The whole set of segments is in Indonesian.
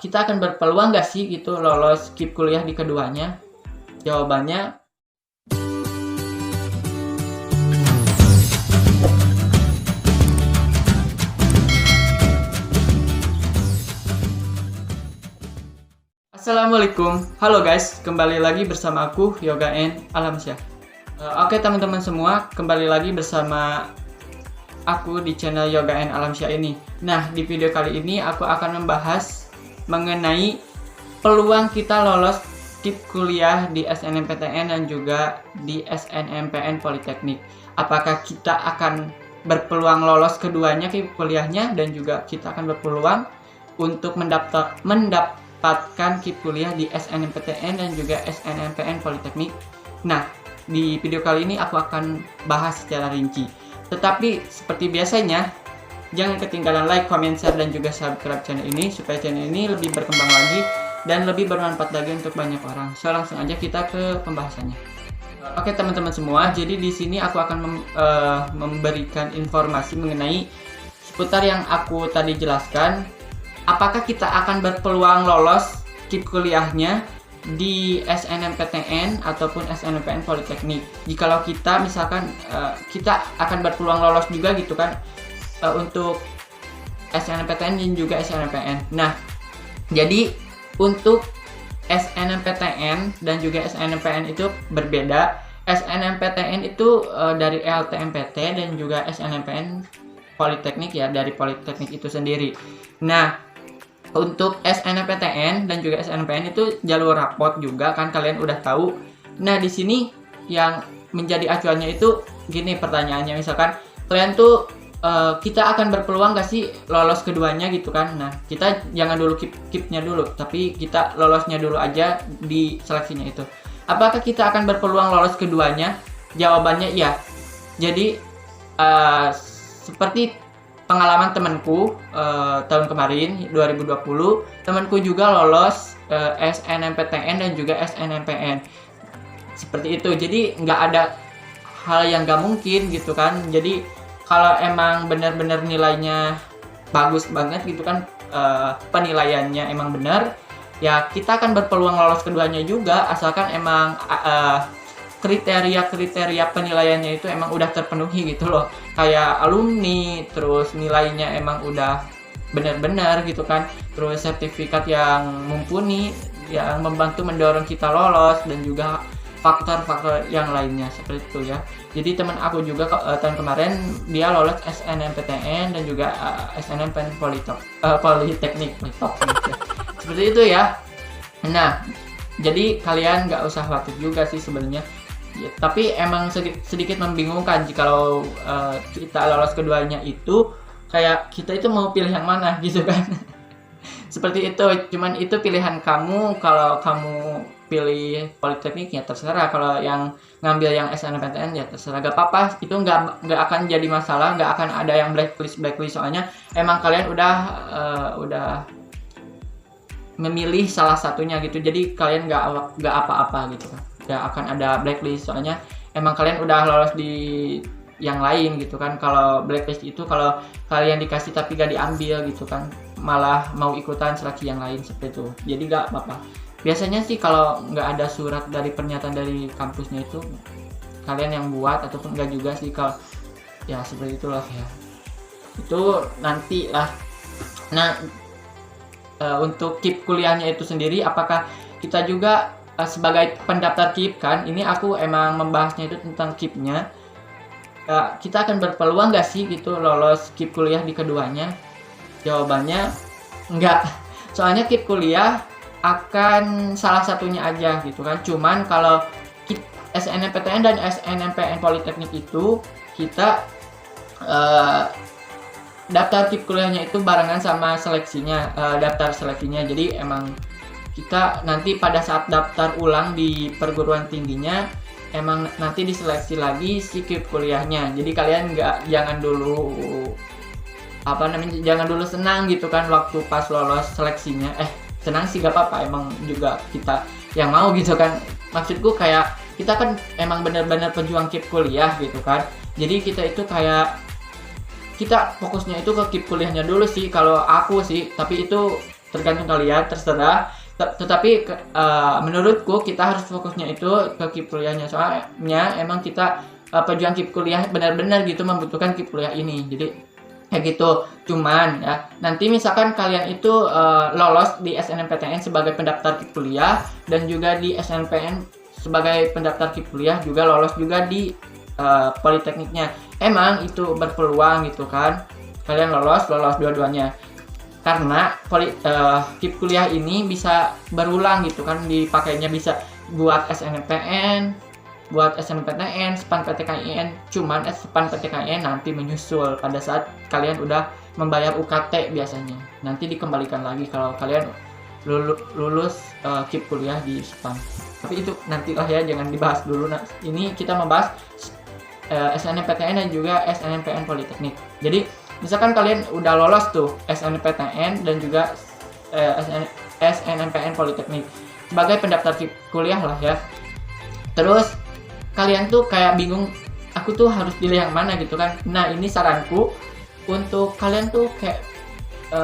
kita akan berpeluang gak sih gitu lolos KIP kuliah di keduanya? Jawabannya Assalamualaikum, halo guys, kembali lagi bersama aku Yoga N Alamsyah. Oke teman-teman semua, kembali lagi bersama aku di channel Yoga N Alamsyah ini. Nah, di video kali ini aku akan membahas mengenai peluang kita lolos KIP kuliah di SNMPTN dan juga di SNMPN Politeknik. Apakah kita akan berpeluang lolos keduanya KIP kuliahnya dan juga kita akan berpeluang untuk mendapatkan KIP kuliah di SNMPTN dan juga SNMPN Politeknik. Nah, di video kali ini aku akan bahas secara rinci. Tetapi seperti biasanya, jangan ketinggalan like, comment, share, dan juga subscribe channel ini supaya channel ini lebih berkembang lagi dan lebih bermanfaat lagi untuk banyak orang. So, langsung aja kita ke pembahasannya. Oke teman-teman semua, jadi di sini aku akan memberikan informasi mengenai seputar yang aku tadi jelaskan. Apakah kita akan berpeluang lolos KIP kuliahnya di SNMPTN ataupun SNMPN Politeknik? Jikalau kita misalkan kita akan berpeluang lolos juga gitu kan untuk SNMPTN dan juga SNMPN. Nah, jadi untuk SNMPTN dan juga SNMPN itu berbeda. SNMPTN itu dari LTMPT dan juga SNMPN Politeknik ya dari Politeknik itu sendiri. Nah, untuk SNMPTN dan juga SNMPN itu jalur rapot juga kan kalian udah tahu. Nah, di sini yang menjadi acuannya itu gini pertanyaannya, misalkan kalian tuh kita akan berpeluang gak sih lolos keduanya gitu kan. Nah, kita jangan dulu KIP-nya dulu, tapi kita lolosnya dulu aja di seleksinya itu. Apakah kita akan berpeluang lolos keduanya? Jawabannya iya. Jadi seperti pengalaman temanku tahun kemarin 2020, temanku juga lolos SNMPTN dan juga SNMPN. Seperti itu. Jadi nggak ada hal yang nggak mungkin gitu kan. Jadi kalau emang benar-benar nilainya bagus banget gitu kan, penilaiannya emang benar, ya kita akan berpeluang lolos keduanya juga asalkan emang kriteria penilaiannya itu emang udah terpenuhi gitu loh. Kayak alumni, terus nilainya emang udah benar-benar gitu kan, terus sertifikat yang mumpuni yang membantu mendorong kita lolos dan juga faktor-faktor yang lainnya seperti itu ya. Jadi teman aku juga tahun kemarin dia lolos SNMPTN dan juga SNMPN Politeknik. Seperti itu ya. Nah, jadi kalian nggak usah khawatir juga sih sebenarnya. Ya, tapi emang sedikit membingungkan jikalau kita lolos keduanya itu kayak kita itu mau pilih yang mana gitu kan. Seperti itu, cuman itu pilihan kamu. Kalau kamu pilih Politeknik ya terserah, kalau yang ngambil yang SNMPTN ya terserah, gak apa-apa, itu nggak akan jadi masalah, nggak akan ada yang blacklist soalnya emang kalian udah memilih salah satunya gitu, jadi kalian nggak apa-apa gitu kan, nggak akan ada blacklist soalnya emang kalian udah lolos di yang lain gitu kan. Kalau blacklist itu kalau kalian dikasih tapi gak diambil gitu kan, malah mau ikutan seleksi yang lain seperti itu, jadi gak apa-apa. Biasanya sih kalau nggak ada surat dari pernyataan dari kampusnya itu kalian yang buat ataupun enggak juga sih, kalau ya seperti itulah ya, itu nanti lah. Nah, untuk KIP kuliahnya itu sendiri apakah kita juga sebagai pendaftar KIP kan, ini aku emang membahasnya itu tentang KIP-nya. Kita akan berpeluang gak sih gitu lolos KIP kuliah di keduanya? Jawabannya enggak. Soalnya KIP kuliah akan salah satunya aja gitu kan. Cuman kalau SNMPTN dan SNMPN Politeknik itu kita daftar KIP kuliahnya itu barengan sama seleksinya, daftar seleksinya. Jadi emang kita nanti pada saat daftar ulang di perguruan tingginya emang nanti diseleksi lagi si KIP kuliahnya. Jadi kalian jangan dulu senang gitu kan waktu pas lolos seleksinya. Senang sih gak apa-apa, emang juga kita yang mau gitu kan. Maksudku kayak kita kan emang benar-benar pejuang KIP kuliah gitu kan. Jadi kita itu kayak kita fokusnya itu ke KIP kuliahnya dulu sih kalau aku sih. Tapi itu tergantung kalian, terserah. Tetapi menurutku kita harus fokusnya itu ke KIP kuliahnya, soalnya emang kita pejuang KIP kuliah benar-benar gitu membutuhkan KIP kuliah ini. Jadi kayak gitu. Cuman ya, nanti misalkan kalian itu lolos di SNMPTN sebagai pendaftar KIP kuliah dan juga di SNMPTN sebagai pendaftar KIP kuliah, juga lolos juga di politekniknya. Emang itu berpeluang gitu kan, kalian lolos dua-duanya. Karena KIP kuliah ini bisa berulang gitu kan, dipakainya bisa buat SNMPTN, buat SNMPTN, SPAN PTKIN. Cuman SPAN PTKIN nanti menyusul pada saat kalian udah membayar UKT biasanya. Nanti dikembalikan lagi kalau kalian lulus KIP kuliah di SPAN. Tapi itu nantilah ya, jangan dibahas dulu. Nah, ini kita membahas SNMPTN dan juga SNMPN Politeknik. Jadi misalkan kalian udah lolos tuh SNMPTN dan juga SNMPN Politeknik sebagai pendaftar kuliah lah ya. Terus kalian tuh kayak bingung, aku tuh harus pilih yang mana gitu kan. Nah, ini saranku untuk kalian tuh kayak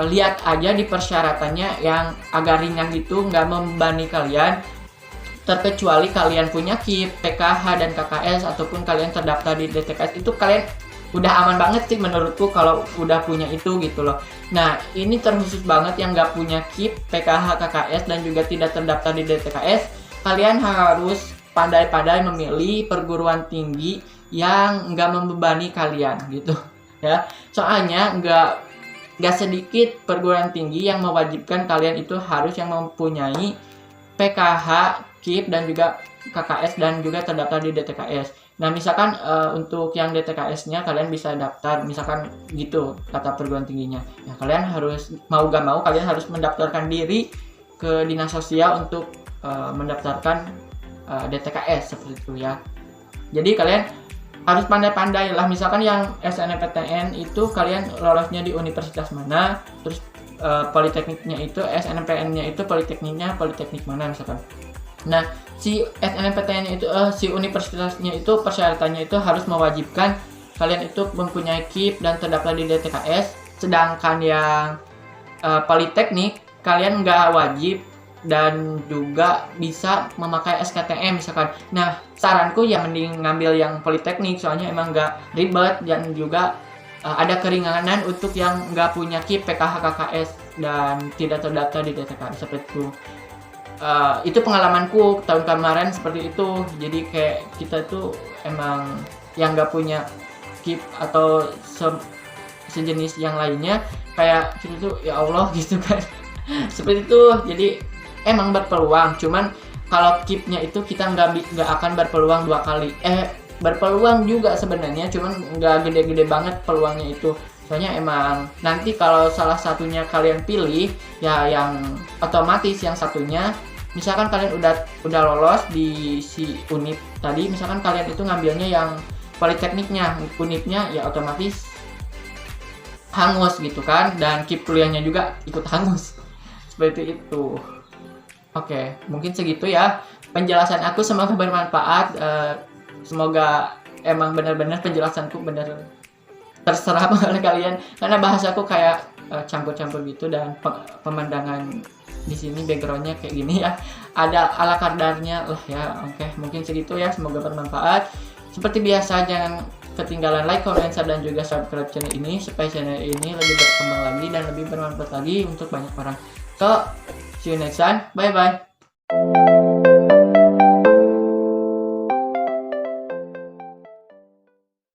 lihat aja di persyaratannya yang agak ringan gitu, nggak membebani kalian. Terkecuali kalian punya KIP, PKH, dan KKS, ataupun kalian terdaftar di DTKS, itu kalian udah aman banget sih menurutku kalau udah punya itu gitu loh. Nah, ini terkhusus banget yang nggak punya KIP, PKH, KKS, dan juga tidak terdaftar di DTKS. Kalian harus pandai-pandai memilih perguruan tinggi yang nggak membebani kalian gitu ya. Soalnya nggak sedikit perguruan tinggi yang mewajibkan kalian itu harus yang mempunyai PKH, KIP, dan juga KKS, dan juga terdaftar di DTKS. Nah, misalkan untuk yang DTKS-nya kalian bisa daftar, misalkan gitu kata perguruan tingginya. Ya, kalian harus mau gak mau kalian harus mendaftarkan diri ke dinas sosial untuk mendaftarkan DTKS seperti itu ya. Jadi kalian harus pandai-pandai lah. Misalkan yang SNMPTN itu kalian lolosnya di universitas mana, terus politekniknya itu SNMPN-nya itu politekniknya politeknik mana misalkan. Nah, si SNMPTN itu si universitasnya itu persyaratannya itu harus mewajibkan kalian itu mempunyai KIP dan terdaftar di DTKS. Sedangkan yang politeknik kalian nggak wajib dan juga bisa memakai SKTM misalkan. Nah, saranku ya mending ngambil yang politeknik, soalnya emang nggak ribet dan juga ada keringanan untuk yang nggak punya KIP, PKH, KKS, dan tidak terdaftar di DTKS seperti itu. Itu pengalamanku tahun kemarin seperti itu. Jadi kayak kita tuh emang yang nggak punya KIP atau sejenis yang lainnya, kayak kita tuh ya Allah gitu kan. Seperti itu. Jadi emang berpeluang, cuman kalau KIP-nya itu kita nggak akan berpeluang dua kali. Berpeluang juga sebenarnya, cuman nggak gede-gede banget peluangnya itu. Soalnya emang nanti kalau salah satunya kalian pilih ya yang otomatis yang satunya, misalkan kalian udah lolos di si unip tadi, misalkan kalian itu ngambilnya yang politekniknya, unipnya ya otomatis hangus gitu kan, dan KIP kuliahnya juga ikut hangus. Seperti itu. Oke, mungkin segitu ya penjelasan aku, semoga bermanfaat. Semoga emang benar-benar penjelasanku benar terserap oleh kalian, karena bahasaku kayak campur-campur gitu, dan pemandangan di sini backgroundnya kayak gini ya, ada ala kadarnya lah ya. Oke, mungkin segitu ya, semoga bermanfaat. Seperti biasa, jangan ketinggalan like, comment, share, dan juga subscribe channel ini supaya channel ini lebih berkembang lagi dan lebih bermanfaat lagi untuk banyak orang. So, see you next time, bye bye.